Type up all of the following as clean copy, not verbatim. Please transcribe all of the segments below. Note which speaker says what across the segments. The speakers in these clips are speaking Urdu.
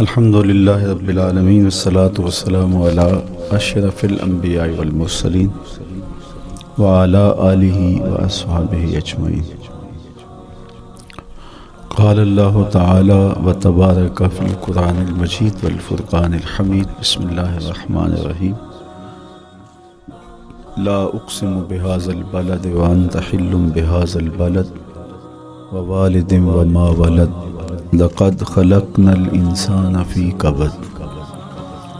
Speaker 1: الحمد للہ رب العالمین والصلاة والسلام علی اشرف الانبیاء والمرسلین وعلی آلہ واصحابہ اجمعین۔ قال اللہ تعالی وتبارک فی القرآن المجید والفرقان الحمید۔ بسم اللہ الرحمن الرحیم۔ لا اقسم بہذا البلد وانت حل بہذا البلد ووالد وما ولد لقد خلقنا الانسان فی کبد۔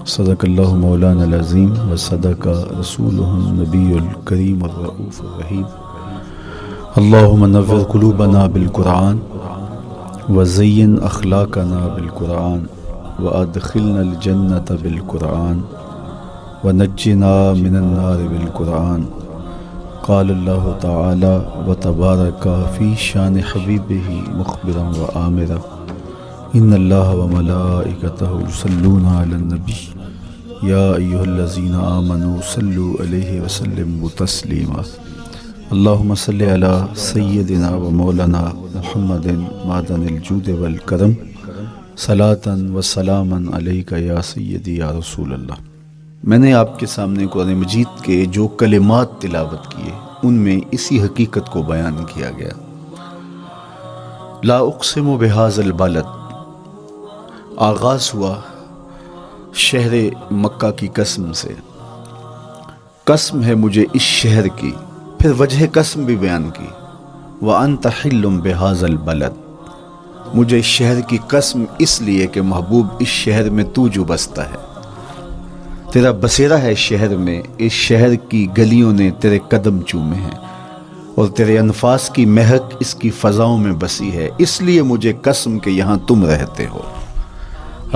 Speaker 1: صدق اللہ مولانا العظیم وصدق رسولہ النبی الکریم الرؤوف الرحیم۔ اللہم نور قلوبنا بالقرآن وزین اخلاقنا بالقرآن وادخلنا الجنة بالقرآن ونجنا من النار بالقرآن۔ قال اللہ تعالی وتبارک فی شان حبیبہ مخبرا وآمرا ان اللہ وملائکتہ یصلون علی النبی یا ایہا الذین آمنوا صلوا علیہ وسلموا تسلیما۔ اللہم صلی علی سیدنا و مولانا محمد معدن الجود والکرم صلاۃ و سلاما علیک یا سیدی یا رسول اللہ۔ میں نے آپ کے سامنے قرآن مجید کے جو کلمات تلاوت کیے ان میں اسی حقیقت کو بیان کیا گیا۔ لا اقسم بہذا البلد، آغاز ہوا شہر مکہ کی قسم سے۔ قسم ہے مجھے اس شہر کی، پھر وجہ قسم بھی بیان کی۔ وانت حل بہذا البلد، مجھے اس شہر کی قسم اس لیے کہ محبوب اس شہر میں تو جو بستا ہے، تیرا بسیرا ہے اس شہر میں، اس شہر کی گلیوں نے تیرے قدم چومے ہیں اور تیرے انفاس کی مہک اس کی فضاؤں میں بسی ہے، اس لیے مجھے قسم کہ یہاں تم رہتے ہو۔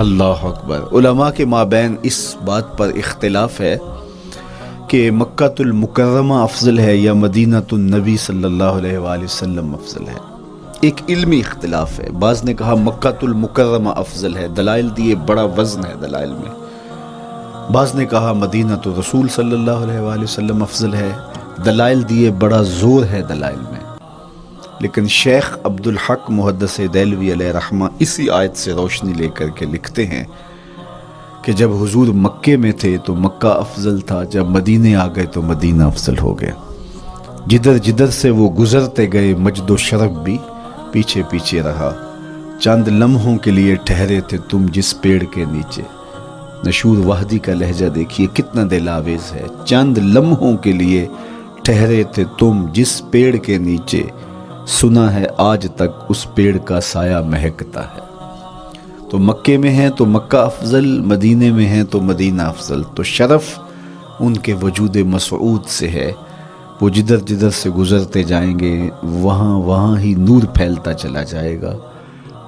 Speaker 1: اللہ اکبر۔ علماء کے مابین اس بات پر اختلاف ہے کہ مکہ المکرمہ افضل ہے یا مدینہ النبی صلی اللہ علیہ وآلہ وسلم افضل ہے۔ ایک علمی اختلاف ہے، بعض نے کہا مکہ المکرمہ افضل ہے، دلائل دیے، بڑا وزن ہے دلائل میں۔ بعض نے کہا مدینہ رسول صلی اللہ علیہ وآلہ وسلم افضل ہے، دلائل دیے، بڑا زور ہے دلائل میں۔ لیکن شیخ عبدالحق محدث دہلوی علیہ رحمہ اسی آیت سے روشنی لے کر کے لکھتے ہیں کہ جب حضور مکے میں تھے تو مکہ افضل تھا، جب مدینے آ گئے تو مدینہ افضل ہو گیا۔ جدھر جدھر سے وہ گزرتے گئے مجد و شرف بھی پیچھے پیچھے رہا۔ چند لمحوں کے لیے ٹھہرے تھے تم جس پیڑ کے نیچے۔ نشور وحدی کا لہجہ دیکھیے کتنا دل آویز ہے۔ چند لمحوں کے لیے ٹھہرے تھے تم جس پیڑ کے نیچے، سنا ہے آج تک اس پیڑ کا سایہ مہکتا ہے۔ تو مکے میں ہیں تو مکہ افضل، مدینے میں ہیں تو مدینہ افضل۔ تو شرف ان کے وجود مسعود سے ہے، وہ جدھر جدھر سے گزرتے جائیں گے وہاں وہاں ہی نور پھیلتا چلا جائے گا۔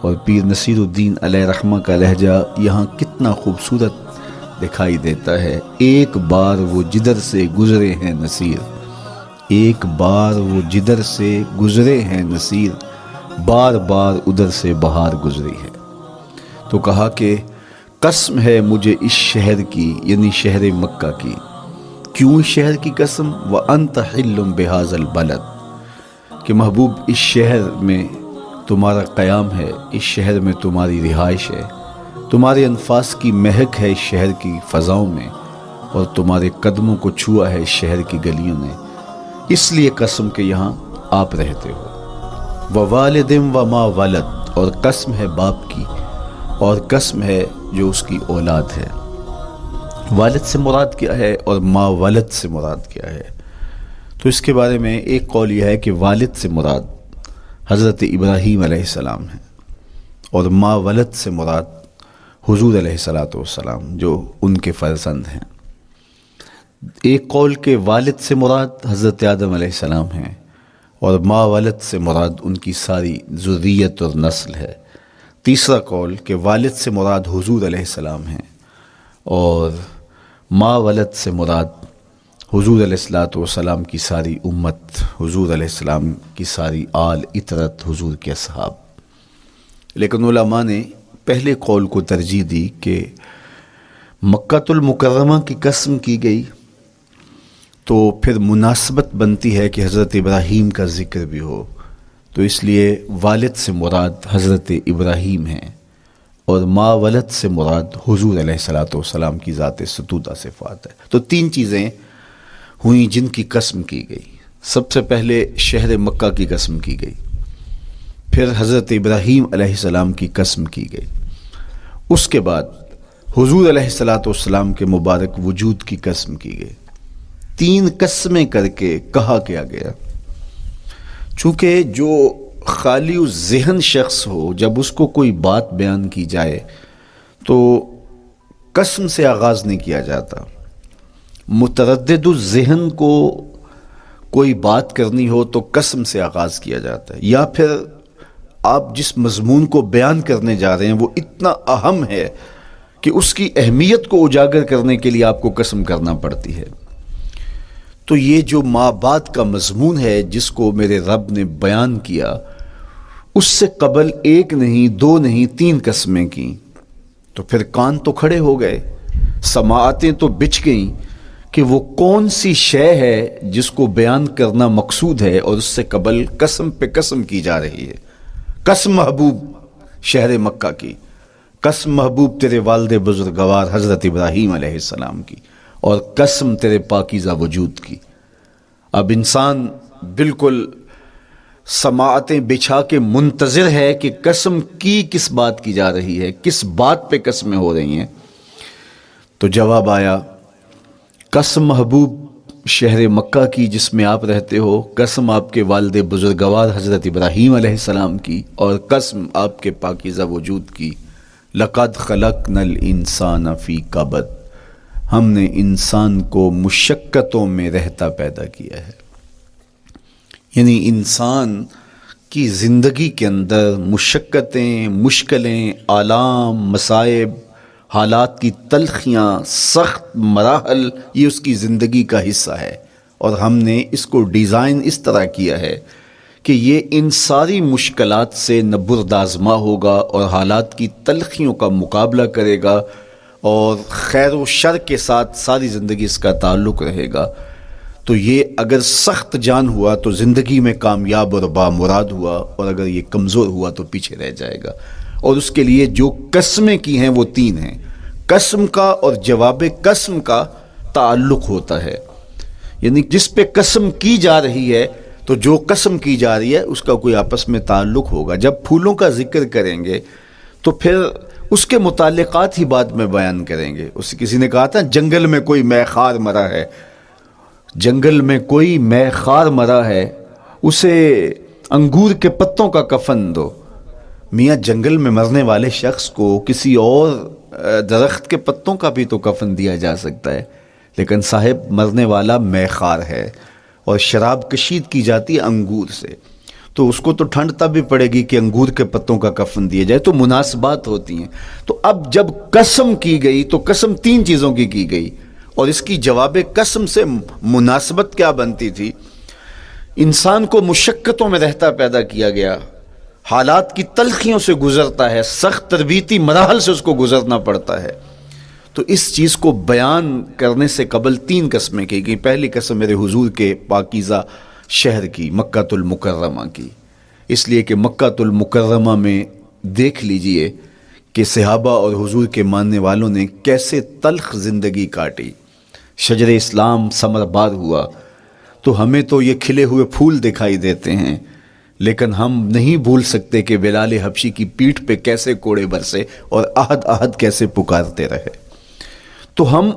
Speaker 1: اور پیر نصیر الدین علیہ رحمہ کا لہجہ یہاں کتنا خوبصورت دکھائی دیتا ہے۔ ایک بار وہ جدھر سے گزرے ہیں نصیر، ایک بار وہ جدھر سے گزرے ہیں نصیر، بار بار ادھر سے بہار گزری ہے۔ تو کہا کہ قسم ہے مجھے اس شہر کی، یعنی شہر مکہ کی۔ کیوں اس شہر کی قسم؟ وَأَنْتَ حِلٌّ بِهَذَا الْبَلَدِ، کہ محبوب اس شہر میں تمہارا قیام ہے، اس شہر میں تمہاری رہائش ہے، تمہارے انفاس کی مہک ہے اس شہر کی فضاؤں میں، اور تمہارے قدموں کو چھوا ہے اس شہر کی گلیوں نے، اس لیے قسم کہ یہاں آپ رہتے ہو۔ وَوَالِدٍ وَمَا وَلَدَ، اور قسم ہے باپ کی، اور قسم ہے جو اس کی اولاد ہے۔ والد سے مراد کیا ہے اور ما ولد سے مراد کیا ہے؟ تو اس کے بارے میں ایک قول یہ ہے کہ والد سے مراد حضرت ابراہیم علیہ السلام ہے، اور ما ولد سے مراد حضور علیہ السلام جو ان کے فرزند ہیں۔ ایک قول کہ والد سے مراد حضرت آدم علیہ السلام ہیں، اور ما ولد سے مراد ان کی ساری ذریت اور نسل ہے۔ تیسرا قول کہ والد سے مراد حضور علیہ السلام ہیں، اور ما ولد سے مراد حضور علیہ السلام کی ساری امت، حضور علیہ السلام کی ساری آل اطرت، حضور کے اصحاب۔ لیکن علماء نے پہلے قول کو ترجیح دی کہ مکہ المکرمہ کی قسم کی گئی تو پھر مناسبت بنتی ہے کہ حضرت ابراہیم کا ذکر بھی ہو، تو اس لیے والد سے مراد حضرت ابراہیم ہیں، اور ما ولد سے مراد حضور علیہ الصلوۃ والسلام کی ذات ستودہ صفات ہے۔ تو تین چیزیں ہوئیں جن کی قسم کی گئی۔ سب سے پہلے شہر مکہ کی قسم کی گئی، پھر حضرت ابراہیم علیہ السلام کی قسم کی گئی، اس کے بعد حضور علیہ الصلوۃ والسلام کے مبارک وجود کی قسم کی گئی۔ تین قسمیں کر کے کہا کیا گیا، چونکہ جو خالی ذہن شخص ہو، جب اس کو کوئی بات بیان کی جائے تو قسم سے آغاز نہیں کیا جاتا۔ متردد الذہن کو کوئی بات کرنی ہو تو قسم سے آغاز کیا جاتا ہے، یا پھر آپ جس مضمون کو بیان کرنے جا رہے ہیں وہ اتنا اہم ہے کہ اس کی اہمیت کو اجاگر کرنے کے لیے آپ کو قسم کرنا پڑتی ہے۔ تو یہ جو ما بعد کا مضمون ہے جس کو میرے رب نے بیان کیا، اس سے قبل ایک نہیں، دو نہیں، تین قسمیں کی، تو پھر کان تو کھڑے ہو گئے، سماعتیں تو بچھ گئیں کہ وہ کون سی شے ہے جس کو بیان کرنا مقصود ہے، اور اس سے قبل قسم پہ قسم کی جا رہی ہے۔ قسم محبوب شہر مکہ کی، قسم محبوب تیرے والد بزرگوار حضرت ابراہیم علیہ السلام کی، اور قسم تیرے پاکیزہ وجود کی۔ اب انسان بالکل سماعتیں بچھا کے منتظر ہے کہ قسم کی کس بات کی جا رہی ہے، کس بات پہ قسمیں ہو رہی ہیں۔ تو جواب آیا، قسم محبوب شہر مکہ کی جس میں آپ رہتے ہو، قسم آپ کے والد بزرگوار حضرت ابراہیم علیہ السلام کی، اور قسم آپ کے پاکیزہ وجود کی۔ لقد خلقنا الانسان فی کبد، ہم نے انسان کو مشقتوں میں رہتا پیدا کیا ہے۔ یعنی انسان کی زندگی کے اندر مشقتیں، مشکلیں، آلام، مصائب، حالات کی تلخیاں، سخت مراحل، یہ اس کی زندگی کا حصہ ہے، اور ہم نے اس کو ڈیزائن اس طرح کیا ہے کہ یہ ان ساری مشکلات سے نہ بردآزما ہوگا اور حالات کی تلخیوں کا مقابلہ کرے گا، اور خیر و شر کے ساتھ ساری زندگی اس کا تعلق رہے گا۔ تو یہ اگر سخت جان ہوا تو زندگی میں کامیاب اور بامراد ہوا، اور اگر یہ کمزور ہوا تو پیچھے رہ جائے گا۔ اور اس کے لیے جو قسمیں کی ہیں وہ تین ہیں۔ قسم کا اور جواب قسم کا تعلق ہوتا ہے، یعنی جس پہ قسم کی جا رہی ہے تو جو قسم کی جا رہی ہے اس کا کوئی آپس میں تعلق ہوگا۔ جب پھولوں کا ذکر کریں گے تو پھر اس کے متعلقات ہی بعد میں بیان کریں گے۔ کسی نے کہا تھا جنگل میں کوئی مے خار مرا ہے، جنگل میں کوئی مے خار مرا ہے، اسے انگور کے پتوں کا کفن دو۔ میاں جنگل میں مرنے والے شخص کو کسی اور درخت کے پتوں کا بھی تو کفن دیا جا سکتا ہے، لیکن صاحب مرنے والا مے خار ہے، اور شراب کشید کی جاتی ہے انگور سے، تو اس کو تو ٹھنڈ تب بھی پڑے گی کہ انگور کے پتوں کا کفن دیا جائے۔ تو مناسبات ہوتی ہیں۔ تو اب جب قسم کی گئی تو قسم تین چیزوں کی گئی، اور اس کی جواب قسم سے مناسبت کیا بنتی تھی؟ انسان کو مشقتوں میں رہتا پیدا کیا گیا، حالات کی تلخیوں سے گزرتا ہے، سخت تربیتی مراحل سے اس کو گزرنا پڑتا ہے۔ تو اس چیز کو بیان کرنے سے قبل تین قسمیں کی گئی۔ پہلی قسم میرے حضور کے پاکیزہ شہر کی، مکہ المکرمہ کی، اس لیے کہ مکہ المکرمہ میں دیکھ لیجئے کہ صحابہ اور حضور کے ماننے والوں نے کیسے تلخ زندگی کاٹی۔ شجر اسلام ثمر بار ہوا تو ہمیں تو یہ کھلے ہوئے پھول دکھائی دیتے ہیں، لیکن ہم نہیں بھول سکتے کہ بلال حبشی کی پیٹھ پہ کیسے کوڑے برسے اور احد احد کیسے پکارتے رہے۔ تو ہم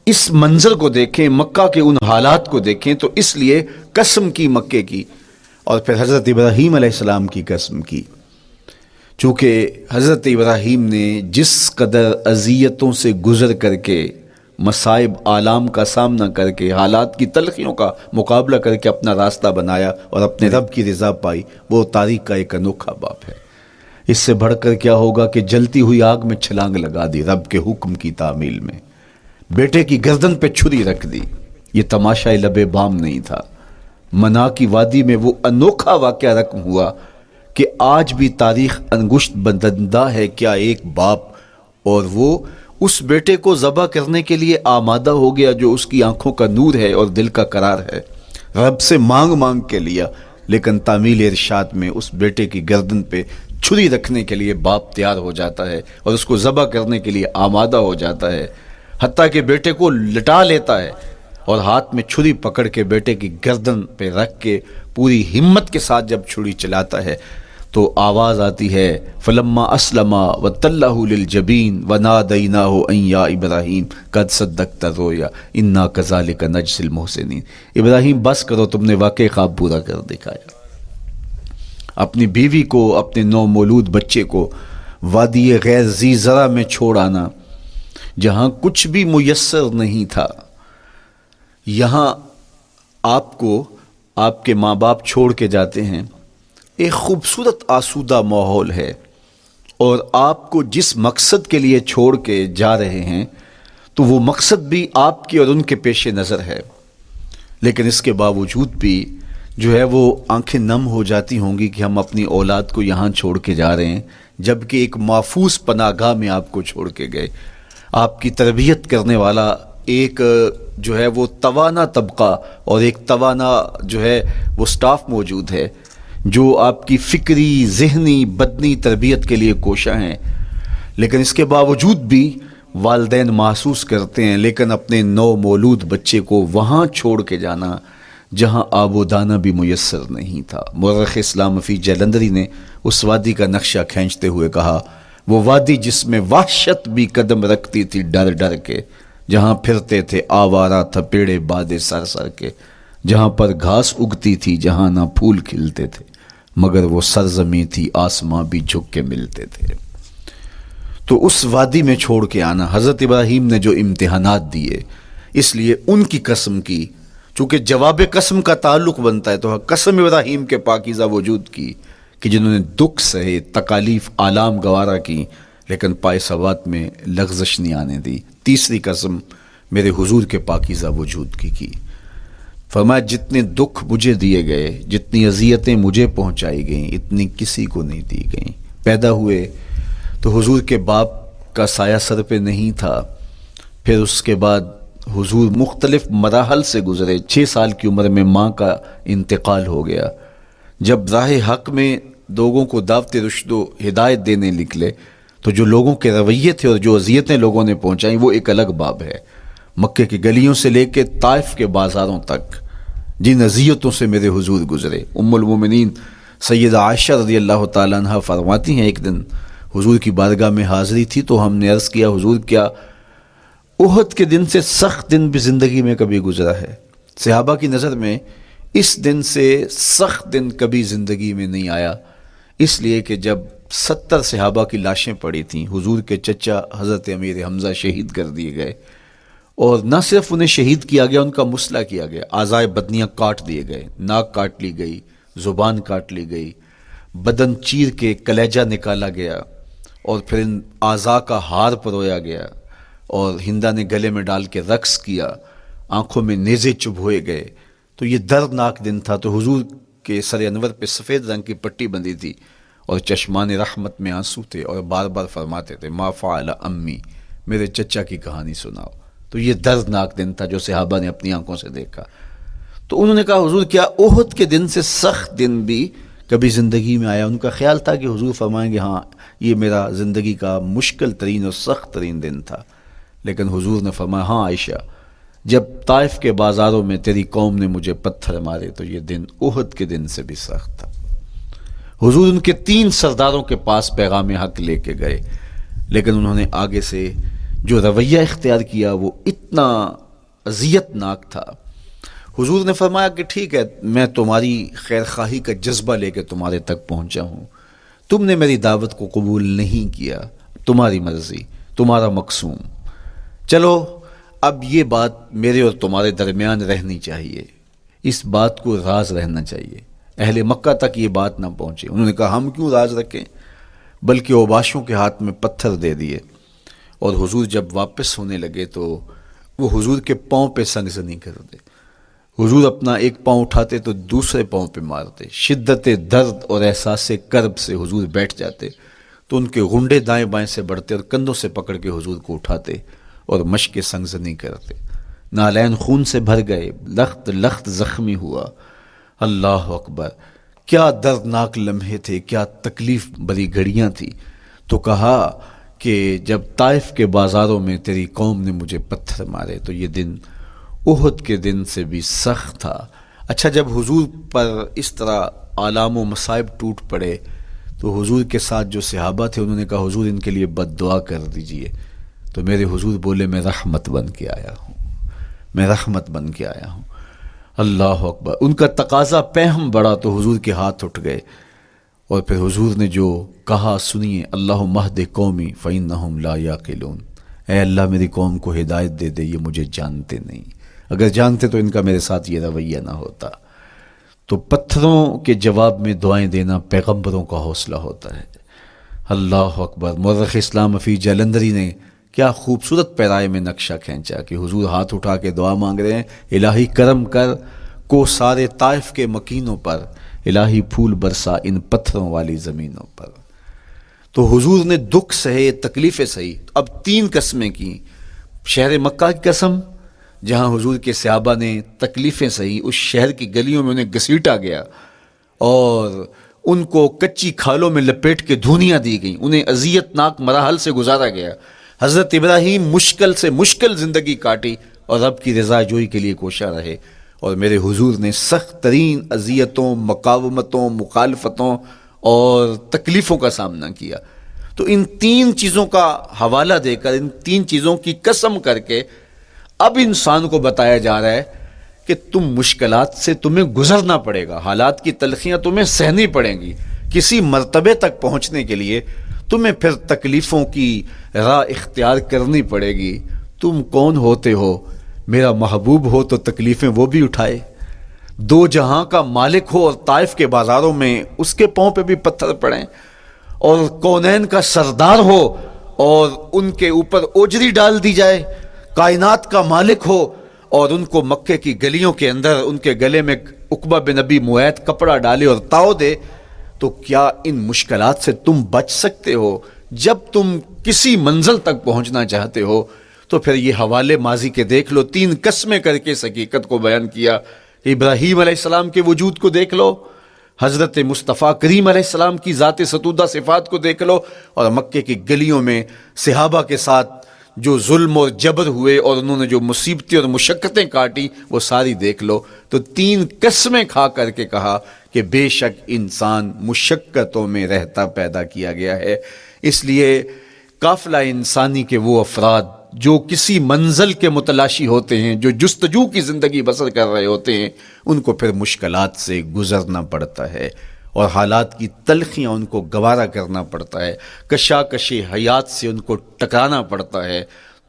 Speaker 1: اس منظر کو دیکھیں، مکہ کے ان حالات کو دیکھیں، تو اس لیے قسم کی مکے کی، اور پھر حضرت ابراہیم علیہ السلام کی قسم کی، چونکہ حضرت ابراہیم نے جس قدر اذیتوں سے گزر کر کے، مصائب آلام کا سامنا کر کے، حالات کی تلخیوں کا مقابلہ کر کے اپنا راستہ بنایا اور اپنے رب کی رضا پائی، وہ تاریخ کا ایک انوکھا باب ہے۔ اس سے بڑھ کر کیا ہوگا کہ جلتی ہوئی آگ میں چھلانگ لگا دی رب کے حکم کی تعمیل میں، بیٹے کی گردن پہ چھری رکھ دی۔ یہ تماشا لب بام نہیں تھا، منا کی وادی میں وہ انوکھا واقعہ رقم ہوا کہ آج بھی تاریخ انگشت بدندہ ہے کیا ایک باپ، اور وہ اس بیٹے کو ذبح کرنے کے لیے آمادہ ہو گیا جو اس کی آنکھوں کا نور ہے اور دل کا قرار ہے، رب سے مانگ مانگ کے لیا، لیکن تعمیل ارشاد میں اس بیٹے کی گردن پہ چھری رکھنے کے لیے باپ تیار ہو جاتا ہے اور اس کو ذبح کرنے کے لیے آمادہ ہو جاتا ہے، حتیٰ کہ بیٹے کو لٹا لیتا ہے اور ہاتھ میں چھری پکڑ کے بیٹے کی گردن پہ رکھ کے پوری ہمت کے ساتھ جب چھری چلاتا ہے تو آواز آتی ہے فلما اسلم وتلہ للجبین ونادیناہ ان یا ابراہیم قد صدقت الرؤیا انا کذالک نجزی المحسنین۔ ابراہیم بس کرو، تم نے واقعی خواب پورا کر دکھایا۔ اپنی بیوی کو، اپنے نومولود بچے کو وادی غیر ذی زرع میں چھوڑ آنا، جہاں کچھ بھی میسر نہیں تھا، یہاں آپ کو آپ کے ماں باپ چھوڑ کے جاتے ہیں، ایک خوبصورت آسودہ ماحول ہے، اور آپ کو جس مقصد کے لیے چھوڑ کے جا رہے ہیں تو وہ مقصد بھی آپ کے اور ان کے پیش نظر ہے، لیکن اس کے باوجود بھی جو ہے وہ آنکھیں نم ہو جاتی ہوں گی کہ ہم اپنی اولاد کو یہاں چھوڑ کے جا رہے ہیں، جبکہ ایک محفوظ پناہ گاہ میں آپ کو چھوڑ کے گئے۔ آپ کی تربیت کرنے والا ایک جو ہے وہ توانا طبقہ اور ایک توانا جو ہے وہ سٹاف موجود ہے جو آپ کی فکری، ذہنی، بدنی تربیت کے لیے کوشاں ہیں، لیکن اس کے باوجود بھی والدین محسوس کرتے ہیں لیکن اپنے نومولود بچے کو وہاں چھوڑ کے جانا جہاں آب و دانہ بھی میسر نہیں تھا۔ مورخ اسلام فی جلندری نے اس وادی کا نقشہ کھینچتے ہوئے کہا، وہ وادی جس میں وحشت بھی قدم رکھتی تھی ڈر ڈر کے، جہاں پھرتے تھے آوارہ تھپیڑے بادے سر سر کے، جہاں پر گھاس اگتی تھی، جہاں نہ پھول کھلتے تھے، مگر وہ سرزمین تھی آسماں بھی جھک کے ملتے تھے۔ تو اس وادی میں چھوڑ کے آنا، حضرت ابراہیم نے جو امتحانات دیے، اس لیے ان کی قسم کی، چونکہ جواب قسم کا تعلق بنتا ہے تو قسم ابراہیم کے پاکیزہ وجود کی کہ جنہوں نے دکھ سہے، تکالیف، آلام گوارا کی، لیکن پائے ثوات میں لغزش نہیں آنے دی۔ تیسری قسم میرے حضور کے پاکیزہ وجود کی فرمایا جتنے دکھ مجھے دیے گئے، جتنی اذیتیں مجھے پہنچائی گئیں، اتنی کسی کو نہیں دی گئیں۔ پیدا ہوئے تو حضور کے باپ کا سایہ سر پہ نہیں تھا، پھر اس کے بعد حضور مختلف مراحل سے گزرے، 6 سال کی عمر میں ماں کا انتقال ہو گیا۔ جب راہ حق میں لوگوں کو دعوت رشد و ہدایت دینے نکلے تو جو لوگوں کے رویے تھے اور جو اذیتیں لوگوں نے پہنچائیں وہ ایک الگ باب ہے۔ مکے کی گلیوں سے لے کے طائف کے بازاروں تک جن اذیتوں سے میرے حضور گزرے، ام المومنین سیدہ عائشہ رضی اللہ تعالیٰ عنہ فرماتی ہیں ایک دن حضور کی بارگاہ میں حاضری تھی تو ہم نے عرض کیا حضور کیا احد کے دن سے سخت دن بھی زندگی میں کبھی گزرا ہے؟ صحابہ کی نظر میں اس دن سے سخت دن کبھی زندگی میں نہیں آیا، اس لیے کہ جب 70 صحابہ کی لاشیں پڑی تھیں، حضور کے چچا حضرت امیر حمزہ شہید کر دیے گئے، اور نہ صرف انہیں شہید کیا گیا، ان کا مسلح کیا گیا، اعضائے بدنیاں کاٹ دیے گئے، ناک کاٹ لی گئی، زبان کاٹ لی گئی، بدن چیر کے کلیجہ نکالا گیا، اور پھر ان اعضاء کا ہار پرویا گیا، اور ہندا نے گلے میں ڈال کے رقص کیا، آنکھوں میں نیزے چبھوئے گئے۔ تو یہ دردناک دن تھا۔ تو حضور کے سر انور پہ سفید رنگ کی پٹی بندھی تھی اور چشمان رحمت میں آنسو تھے، اور بار بار فرماتے تھے ما فعل امی، میرے چچا کی کہانی سناؤ۔ تو یہ دردناک دن تھا جو صحابہ نے اپنی آنکھوں سے دیکھا۔ تو انہوں نے کہا حضور کیا احد کے دن سے سخت دن بھی کبھی زندگی میں آیا؟ ان کا خیال تھا کہ حضور فرمائیں گے ہاں یہ میرا زندگی کا مشکل ترین اور سخت ترین دن تھا، لیکن حضور نے فرمایا ہاں عائشہ، جب طائف کے بازاروں میں تیری قوم نے مجھے پتھر مارے تو یہ دن احد کے دن سے بھی سخت تھا۔ حضور ان کے 3 سرداروں کے پاس پیغام حق لے کے گئے، لیکن انہوں نے آگے سے جو رویہ اختیار کیا وہ اتنا اذیت ناک تھا۔ حضور نے فرمایا کہ ٹھیک ہے، میں تمہاری خیر خواہی کا جذبہ لے کے تمہارے تک پہنچا ہوں، تم نے میری دعوت کو قبول نہیں کیا، تمہاری مرضی، تمہارا مقسوم، چلو اب یہ بات میرے اور تمہارے درمیان رہنی چاہیے، اس بات کو راز رہنا چاہیے، اہل مکہ تک یہ بات نہ پہنچے۔ انہوں نے کہا ہم کیوں راز رکھیں، بلکہ اوباشوں کے ہاتھ میں پتھر دے دیے، اور حضور جب واپس ہونے لگے تو وہ حضور کے پاؤں پہ سنگزنی کرتے، حضور اپنا ایک پاؤں اٹھاتے تو دوسرے پاؤں پہ مارتے، شدت درد اور احساس کرب سے حضور بیٹھ جاتے تو ان کے غنڈے دائیں بائیں سے بڑھتے اور کندھوں سے پکڑ کے حضور کو اٹھاتے اور مشق سنگزنی کرتے۔ نالین خون سے بھر گئے، لخت لخت زخمی ہوا۔ اللہ اکبر! کیا دردناک لمحے تھے، کیا تکلیف بری گھڑیاں تھی. تو کہا کہ جب طائف کے بازاروں میں تیری قوم نے مجھے پتھر مارے تو یہ دن احد کے دن سے بھی سخت تھا. اچھا، جب حضور پر اس طرح آلام و مصائب ٹوٹ پڑے تو حضور کے ساتھ جو صحابہ تھے انہوں نے کہا حضور ان کے لیے بد دعا کر دیجئے. تو میرے حضور بولے میں رحمت بن کے آیا ہوں، میں رحمت بن کے آیا ہوں. اللہ اکبر. ان کا تقاضا پہم بڑا تو حضور کے ہاتھ اٹھ گئے، اور پھر حضور نے جو کہا سنیے، اللہم اہد قومی فإنہم لا یعقلون. اے اللہ میری قوم کو ہدایت دے دے، یہ مجھے جانتے نہیں، اگر جانتے تو ان کا میرے ساتھ یہ رویہ نہ ہوتا. تو پتھروں کے جواب میں دعائیں دینا پیغمبروں کا حوصلہ ہوتا ہے. اللہ اکبر. مورخ اسلام فی جلندری نے کیا خوبصورت پیرائے میں نقشہ کھینچا کہ حضور ہاتھ اٹھا کے دعا مانگ رہے ہیں، الہی کرم کر کو سارے طائف کے مکینوں پر، الہی پھول برسا ان پتھروں والی زمینوں پر. تو حضور نے دکھ سہے، تکلیفیں سہی. اب 3 قسمیں کی. شہر مکہ کی قسم جہاں حضور کے صحابہ نے تکلیفیں سہی، اس شہر کی گلیوں میں انہیں گھسیٹا گیا اور ان کو کچی کھالوں میں لپیٹ کے دھونیاں دی گئیں، انہیں اذیت ناک مراحل سے گزارا گیا. حضرت ابراہیم مشکل سے مشکل زندگی کاٹی اور رب کی رضا جوئی کے لیے کوشاں رہے، اور میرے حضور نے سخت ترین اذیتوں، مقاومتوں، مخالفتوں اور تکلیفوں کا سامنا کیا. تو ان 3 چیزوں کا حوالہ دے کر، ان 3 چیزوں کی قسم کر کے اب انسان کو بتایا جا رہا ہے کہ تم مشکلات سے تمہیں گزرنا پڑے گا، حالات کی تلخیاں تمہیں سہنی پڑیں گی. کسی مرتبے تک پہنچنے کے لیے تمہیں پھر تکلیفوں کی راہ اختیار کرنی پڑے گی. تم کون ہوتے ہو؟ میرا محبوب ہو تو تکلیفیں وہ بھی اٹھائے، 2 جہاں کا مالک ہو اور طائف کے بازاروں میں اس کے پاؤں پہ بھی پتھر پڑیں، اور کونین کا سردار ہو اور ان کے اوپر اوجری ڈال دی جائے، کائنات کا مالک ہو اور ان کو مکے کی گلیوں کے اندر ان کے گلے میں عقبہ بن ابی معیط کپڑا ڈالے اور تاؤ دے. تو کیا ان مشکلات سے تم بچ سکتے ہو؟ جب تم کسی منزل تک پہنچنا چاہتے ہو تو پھر یہ حوالے ماضی کے دیکھ لو. 3 قسمیں کر کے اس حقیقت کو بیان کیا. ابراہیم علیہ السلام کے وجود کو دیکھ لو، حضرت مصطفیٰ کریم علیہ السلام کی ذات ستودہ صفات کو دیکھ لو، اور مکے کی گلیوں میں صحابہ کے ساتھ جو ظلم اور جبر ہوئے اور انہوں نے جو مصیبتیں اور مشقتیں کاٹی وہ ساری دیکھ لو. تو 3 قسمیں کھا کر کے کہا کہ بے شک انسان مشقتوں میں رہتا پیدا کیا گیا ہے. اس لیے قافلہ انسانی کے وہ افراد جو کسی منزل کے متلاشی ہوتے ہیں، جو جستجو کی زندگی بسر کر رہے ہوتے ہیں، ان کو پھر مشکلات سے گزرنا پڑتا ہے اور حالات کی تلخیاں ان کو گوارا کرنا پڑتا ہے، کشاکش حیات سے ان کو ٹکرانا پڑتا ہے،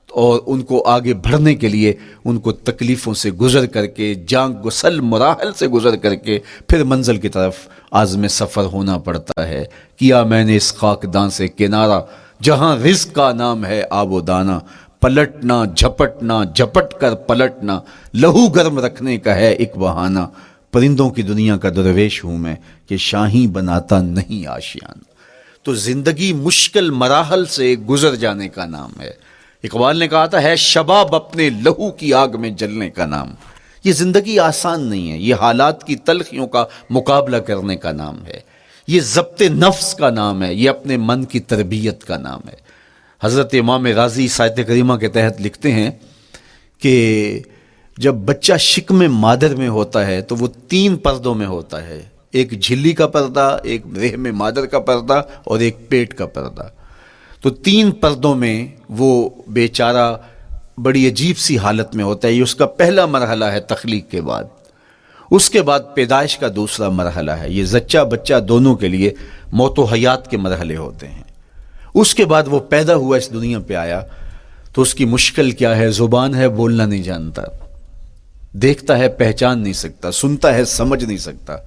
Speaker 1: اور ان کو آگے بڑھنے کے لیے ان کو تکلیفوں سے گزر کر کے، جان گسل مراحل سے گزر کر کے پھر منزل کی طرف عازم سفر ہونا پڑتا ہے. کیا میں نے اس خاکدان سے کنارہ جہاں رزق کا نام ہے آب و دانہ، پلٹنا جھپٹنا جھپٹ کر پلٹنا لہو گرم رکھنے کا ہے ایک بہانہ. پرندوں کی دنیا کا درویش ہوں میں کہ شاہی بناتا نہیں آشیانہ. تو زندگی مشکل مراحل سے گزر جانے کا نام ہے. اقبال نے کہا تھا ہے شباب اپنے لہو کی آگ میں جلنے کا نام. یہ زندگی آسان نہیں ہے، یہ حالات کی تلخیوں کا مقابلہ کرنے کا نام ہے، یہ ضبط نفس کا نام ہے، یہ اپنے من کی تربیت کا نام ہے. حضرت امام راضی آیت کریمہ کے تحت لکھتے ہیں کہ جب بچہ شکم مادر میں ہوتا ہے تو وہ 3 پردوں میں ہوتا ہے، ایک جھلی کا پردہ، ایک رحم مادر کا پردہ اور ایک پیٹ کا پردہ. تو 3 پردوں میں وہ بیچارہ بڑی عجیب سی حالت میں ہوتا ہے. یہ اس کا پہلا مرحلہ ہے تخلیق کے بعد. اس کے بعد پیدائش کا دوسرا مرحلہ ہے. یہ زچہ بچہ دونوں کے لیے موت و حیات کے مرحلے ہوتے ہیں. اس کے بعد وہ پیدا ہوا، اس دنیا پہ آیا تو اس کی مشکل کیا ہے؟ زبان ہے، بولنا نہیں جانتا، دیکھتا ہے پہچان نہیں سکتا، سنتا ہے سمجھ نہیں سکتا،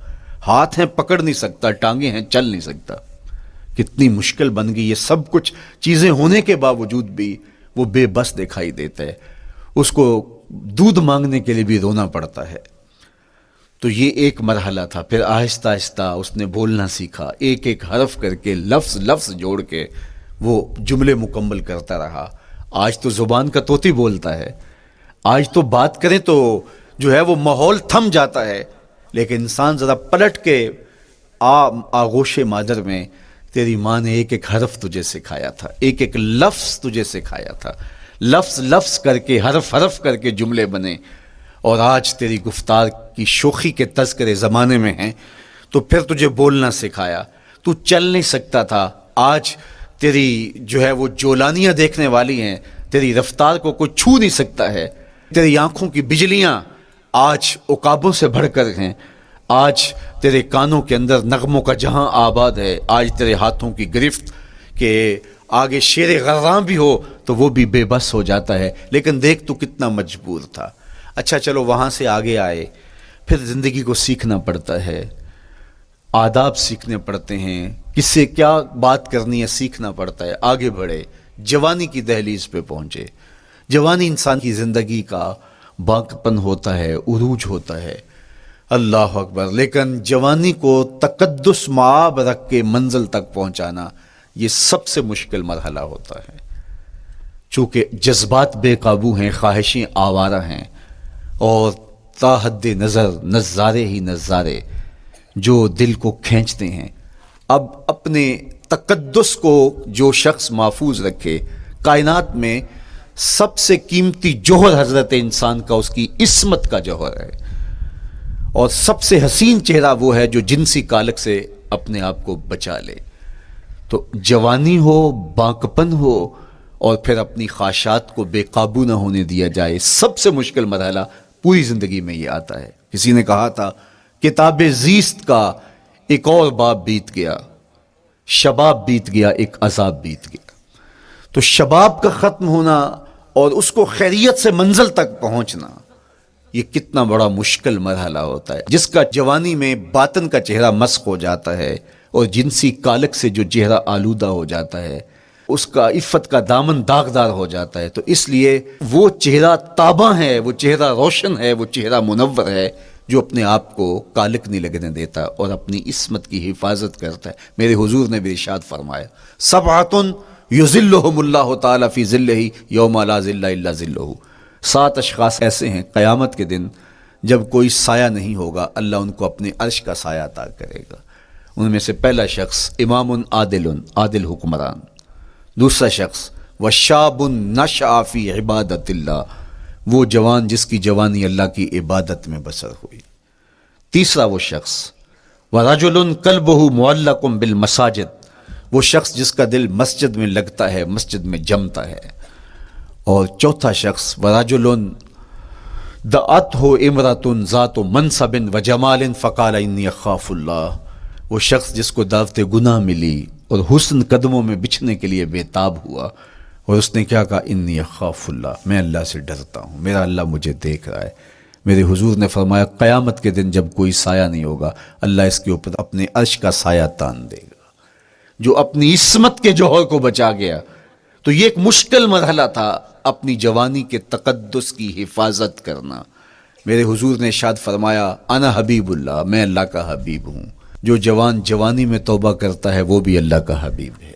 Speaker 1: ہاتھ ہیں پکڑ نہیں سکتا، ٹانگیں ہیں چل نہیں سکتا. کتنی مشکل بن گئی. یہ سب کچھ چیزیں ہونے کے باوجود بھی وہ بے بس دکھائی دیتا ہے. اس کو دودھ مانگنے کے لیے بھی رونا پڑتا ہے. تو یہ ایک مرحلہ تھا. پھر آہستہ آہستہ اس نے بولنا سیکھا، ایک ایک حرف کر کے، لفظ لفظ جوڑ کے وہ جملے مکمل کرتا رہا. آج تو زبان کا طوطی بولتا ہے، آج تو بات کریں تو جو ہے وہ ماحول تھم جاتا ہے. لیکن انسان ذرا پلٹ کے آغوش مادر میں تیری ماں نے ایک ایک حرف تجھے سکھایا تھا، ایک ایک لفظ تجھے سکھایا تھا، لفظ لفظ کر کے، حرف حرف کر کے جملے بنے، اور آج تیری گفتار کی شوخی کے تذکرے زمانے میں ہیں، تو پھر تجھے بولنا سکھایا، تو چل نہیں سکتا تھا، آج تیری جو ہے وہ جولانیاں دیکھنے والی ہیں، تیری رفتار کو کوئی چھو نہیں سکتا ہے، تیری آنکھوں کی بجلیاں آج عقابوں سے بڑھ کر ہیں، آج تیرے کانوں کے اندر نغموں کا جہاں آباد ہے، آج تیرے ہاتھوں کی گرفت کہ آگے شیر غراں بھی ہو تو وہ بھی بے بس ہو جاتا ہے، لیکن دیکھ تو کتنا مجبور تھا۔ اچھا چلو وہاں سے آگے آئے، پھر زندگی کو سیکھنا پڑتا ہے، آداب سیکھنے پڑتے ہیں، کس سے کیا بات کرنی ہے سیکھنا پڑتا ہے، آگے بڑھے، جوانی کی دہلیز پہ پہنچے۔ جوانی انسان کی زندگی کا باقپن ہوتا ہے، عروج ہوتا ہے، اللہ اکبر، لیکن جوانی کو تقدس معاب رکھ کے منزل تک پہنچانا یہ سب سے مشکل مرحلہ ہوتا ہے، چونکہ جذبات بے قابو ہیں، خواہشیں آوارہ ہیں، اور تا حد نظر نظارے ہی نظارے جو دل کو کھینچتے ہیں۔ اب اپنے تقدس کو جو شخص محفوظ رکھے، کائنات میں سب سے قیمتی جوہر حضرت انسان کا اس کی عصمت کا جوہر ہے، اور سب سے حسین چہرہ وہ ہے جو جنسی کالک سے اپنے آپ کو بچا لے۔ تو جوانی ہو، باقپن ہو، اور پھر اپنی خواہشات کو بے قابو نہ ہونے دیا جائے، سب سے مشکل مرحلہ پوری زندگی میں یہ آتا ہے۔ کسی نے کہا تھا کتاب زیست کا ایک اور باب بیت گیا، شباب بیت گیا، ایک عذاب بیت گیا۔ تو شباب کا ختم ہونا اور اس کو خیریت سے منزل تک پہنچنا، یہ کتنا بڑا مشکل مرحلہ ہوتا ہے، جس کا جوانی میں باطن کا چہرہ مسخ ہو جاتا ہے اور جنسی کالک سے جو چہرہ آلودہ ہو جاتا ہے، اس کا عفت کا دامن داغدار ہو جاتا ہے۔ تو اس لیے وہ چہرہ تاباں ہے، وہ چہرہ روشن ہے، وہ چہرہ منور ہے جو اپنے آپ کو کالک نہیں لگنے دیتا اور اپنی عصمت کی حفاظت کرتا ہے۔ میرے حضور نے بھی ارشاد فرمایا، سبعۃ یظلھم اللہ تعالی فی ظلہ یوم لا ظل الا ظلہ، 7 اشخاص ایسے ہیں قیامت کے دن جب کوئی سایہ نہیں ہوگا، اللہ ان کو اپنے عرش کا سایہ عطا کرے گا۔ ان میں سے پہلا شخص امام عادل حکمران، دوسرا شخص وشاب نشأ فی عبادت اللہ، وہ جوان جس کی جوانی اللہ کی عبادت میں بسر ہوئی، تیسرا وہ شخص ورجل قلبہ معلق بالمساجد، وہ شخص جس کا دل مسجد میں لگتا ہے، مسجد میں جمتا ہے، اور چوتھا شخص ورجل دعتہ امرأۃ ذات منصب وجمال فقال انی اخاف اللہ، وہ شخص جس کو دعوت گناہ ملی اور حسن قدموں میں بچھنے کے لیے بےتاب ہوا، اور اس نے کیا کہا، انی اخاف اللہ، میں اللہ سے ڈرتا ہوں، میرا اللہ مجھے دیکھ رہا ہے۔ میرے حضور نے فرمایا قیامت کے دن جب کوئی سایہ نہیں ہوگا، اللہ اس کے اوپر اپنے عرش کا سایہ تان دے گا، جو اپنی عصمت کے جوہر کو بچا گیا۔ تو یہ ایک مشکل مرحلہ تھا، اپنی جوانی کے تقدس کی حفاظت کرنا۔ میرے حضور نے ارشاد فرمایا انا حبیب اللہ، میں اللہ کا حبیب ہوں۔ جو جوان جوانی میں توبہ کرتا ہے وہ بھی اللہ کا حبیب ہے۔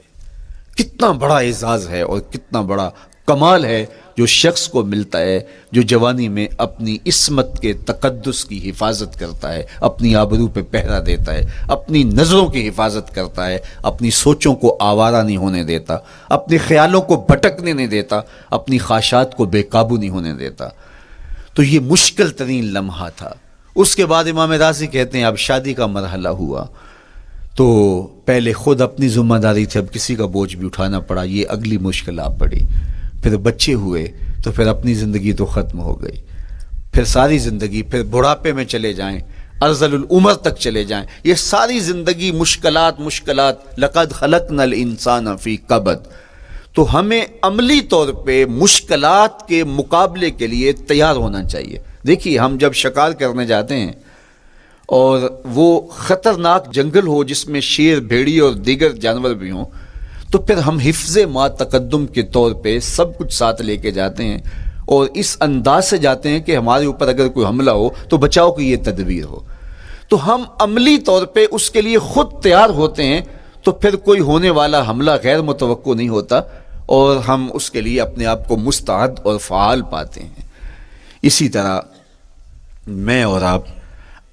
Speaker 1: کتنا بڑا اعزاز ہے اور کتنا بڑا کمال ہے جو شخص کو ملتا ہے جو جوانی میں اپنی عصمت کے تقدس کی حفاظت کرتا ہے، اپنی آبرو پہ پہرا دیتا ہے، اپنی نظروں کی حفاظت کرتا ہے، اپنی سوچوں کو آوارہ نہیں ہونے دیتا، اپنے خیالوں کو بھٹکنے نہیں دیتا، اپنی خواہشات کو بے قابو نہیں ہونے دیتا۔ تو یہ مشکل ترین لمحہ تھا۔ اس کے بعد امام راضی کہتے ہیں اب شادی کا مرحلہ ہوا، تو پہلے خود اپنی ذمہ داری تھی، اب کسی کا بوجھ بھی اٹھانا پڑا، یہ اگلی مشکل آ پڑی۔ پھر بچے ہوئے تو پھر اپنی زندگی تو ختم ہو گئی، پھر ساری زندگی، پھر بڑھاپے میں چلے جائیں، ارذل العمر تک چلے جائیں، یہ ساری زندگی مشکلات لقد خلقنا الانسان فی کبد۔ تو ہمیں عملی طور پہ مشکلات کے مقابلے کے لیے تیار ہونا چاہیے۔ دیکھیے ہم جب شکار کرنے جاتے ہیں اور وہ خطرناک جنگل ہو جس میں شیر، بھیڑی اور دیگر جانور بھی ہوں، تو پھر ہم حفظ ما تقدم کے طور پہ سب کچھ ساتھ لے کے جاتے ہیں اور اس انداز سے جاتے ہیں کہ ہمارے اوپر اگر کوئی حملہ ہو تو بچاؤ کی یہ تدبیر ہو۔ تو ہم عملی طور پہ اس کے لیے خود تیار ہوتے ہیں، تو پھر کوئی ہونے والا حملہ غیر متوقع نہیں ہوتا اور ہم اس کے لیے اپنے آپ کو مستعد اور فعال پاتے ہیں۔ اسی طرح میں اور آپ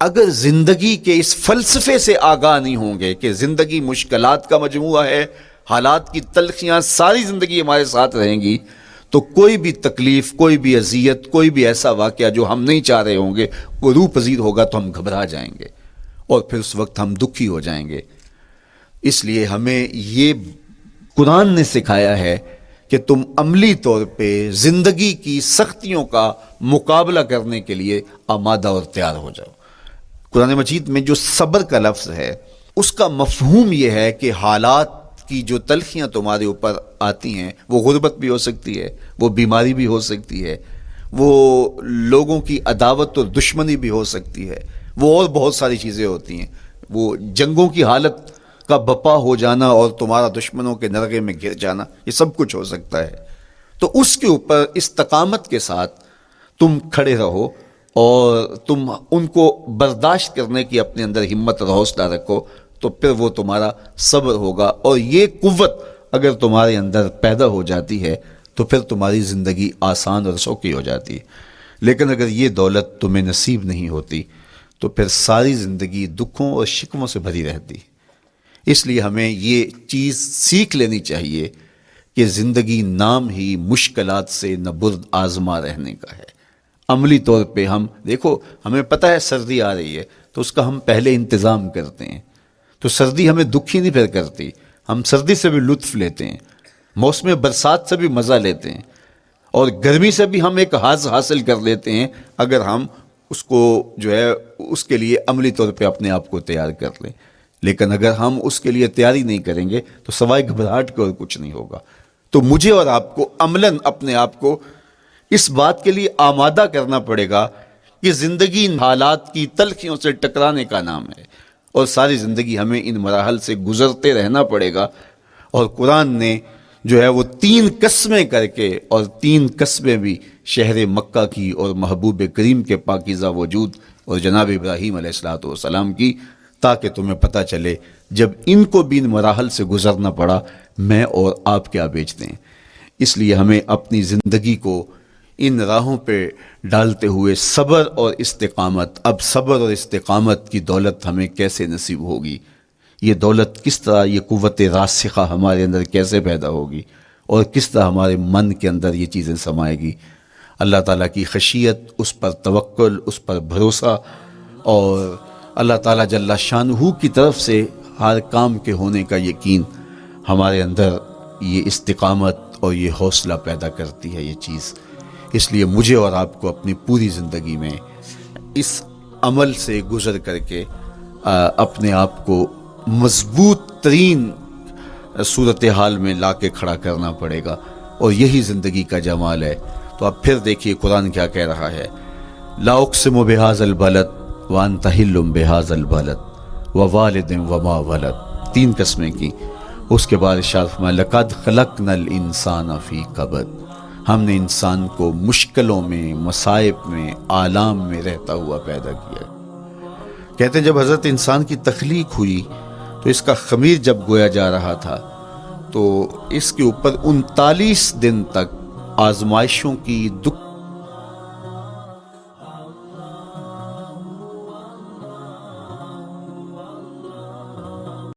Speaker 2: اگر زندگی کے اس فلسفے سے آگاہ نہیں ہوں گے کہ زندگی مشکلات کا مجموعہ ہے، حالات کی تلخیاں ساری زندگی ہمارے ساتھ رہیں گی، تو کوئی بھی تکلیف، کوئی بھی اذیت، کوئی بھی ایسا واقعہ جو ہم نہیں چاہ رہے ہوں گے وہ روح پذیر ہوگا تو ہم گھبرا جائیں گے اور پھر اس وقت ہم دکھی ہو جائیں گے۔ اس لیے ہمیں یہ قرآن نے سکھایا ہے کہ تم عملی طور پہ زندگی کی سختیوں کا مقابلہ کرنے کے لیے آمادہ اور تیار ہو جاؤ۔ قرآن مجید میں جو صبر کا لفظ ہے اس کا مفہوم یہ ہے کہ حالات کی جو تلخیاں تمہارے اوپر آتی ہیں، وہ غربت بھی ہو سکتی ہے، وہ بیماری بھی ہو سکتی ہے، وہ لوگوں کی عداوت اور دشمنی بھی ہو سکتی ہے، وہ اور بہت ساری چیزیں ہوتی ہیں، وہ جنگوں کی حالت کا بپا ہو جانا اور تمہارا دشمنوں کے نرغے میں گر جانا، یہ سب کچھ ہو سکتا ہے۔ تو اس کے اوپر استقامت کے ساتھ تم کھڑے رہو اور تم ان کو برداشت کرنے کی اپنے اندر ہمت اور حوصلہ رکھو، تو پھر وہ تمہارا صبر ہوگا، اور یہ قوت اگر تمہارے اندر پیدا ہو جاتی ہے تو پھر تمہاری زندگی آسان اور سوکھی ہو جاتی ہے۔ لیکن اگر یہ دولت تمہیں نصیب نہیں ہوتی تو پھر ساری زندگی دکھوں اور شکووں سے بھری رہتی۔ اس لیے ہمیں یہ چیز سیکھ لینی چاہیے کہ زندگی نام ہی مشکلات سے نہ برد آزما رہنے کا ہے۔ عملی طور پہ ہم دیکھو، ہمیں پتہ ہے سردی آ رہی ہے تو اس کا ہم پہلے انتظام کرتے ہیں، تو سردی ہمیں دکھی نہیں پھر کرتی، ہم سردی سے بھی لطف لیتے ہیں، موسم برسات سے بھی مزہ لیتے ہیں، اور گرمی سے بھی ہم ایک حاص حاصل کر لیتے ہیں اگر ہم اس کو جو ہے اس کے لیے عملی طور پہ اپنے آپ کو تیار کر لیں۔ لیکن اگر ہم اس کے لیے تیاری نہیں کریں گے تو سوائے گھبراہٹ کے اور کچھ نہیں ہوگا۔ تو مجھے اور آپ کو عملاً اپنے آپ کو اس بات کے لیے آمادہ کرنا پڑے گا کہ زندگی ان حالات کی تلخیوں سے ٹکرانے کا نام ہے، اور ساری زندگی ہمیں ان مراحل سے گزرتے رہنا پڑے گا۔ اور قرآن نے جو ہے وہ 3 قسمیں کر کے، اور 3 قسمیں بھی شہر مکہ کی اور محبوب کریم کے پاکیزہ وجود اور جناب ابراہیم علیہ السلام کی، تاکہ تمہیں پتہ چلے جب ان کو بھی ان مراحل سے گزرنا پڑا میں اور آپ کیا بیچتے ہیں۔ اس لیے ہمیں اپنی زندگی کو ان راہوں پہ ڈالتے ہوئے صبر اور استقامت، اب صبر اور استقامت کی دولت ہمیں کیسے نصیب ہوگی، یہ دولت کس طرح، یہ قوت راسخہ ہمارے اندر کیسے پیدا ہوگی، اور کس طرح ہمارے من کے اندر یہ چیزیں سمائے گی۔ اللہ تعالیٰ کی خشیت، اس پر توکل، اس پر بھروسہ، اور اللہ تعالیٰ جل شانہ کی طرف سے ہر کام کے ہونے کا یقین ہمارے اندر یہ استقامت اور یہ حوصلہ پیدا کرتی ہے یہ چیز۔ اس لیے مجھے اور آپ کو اپنی پوری زندگی میں اس عمل سے گزر کر کے اپنے آپ کو مضبوط ترین صورتحال میں لا کے کھڑا کرنا پڑے گا، اور یہی زندگی کا جمال ہے۔ تو اب پھر دیکھیے قرآن کیا کہہ رہا ہے، لا اقسم بہذا البلد وانت حل بہذا البلد ووالد وما ولد، 3 قسمیں کی۔ اس کے بعد ارشاد فرمایا لقد خلقنا الانسان فی کبد، ہم نے انسان کو مشکلوں میں، مصائب میں، آلام میں رہتا ہوا پیدا کیا۔ کہتے ہیں جب حضرت انسان کی تخلیق ہوئی تو اس کا خمیر جب گویا جا رہا تھا تو اس کے اوپر 39 دن تک آزمائشوں کی، دکھ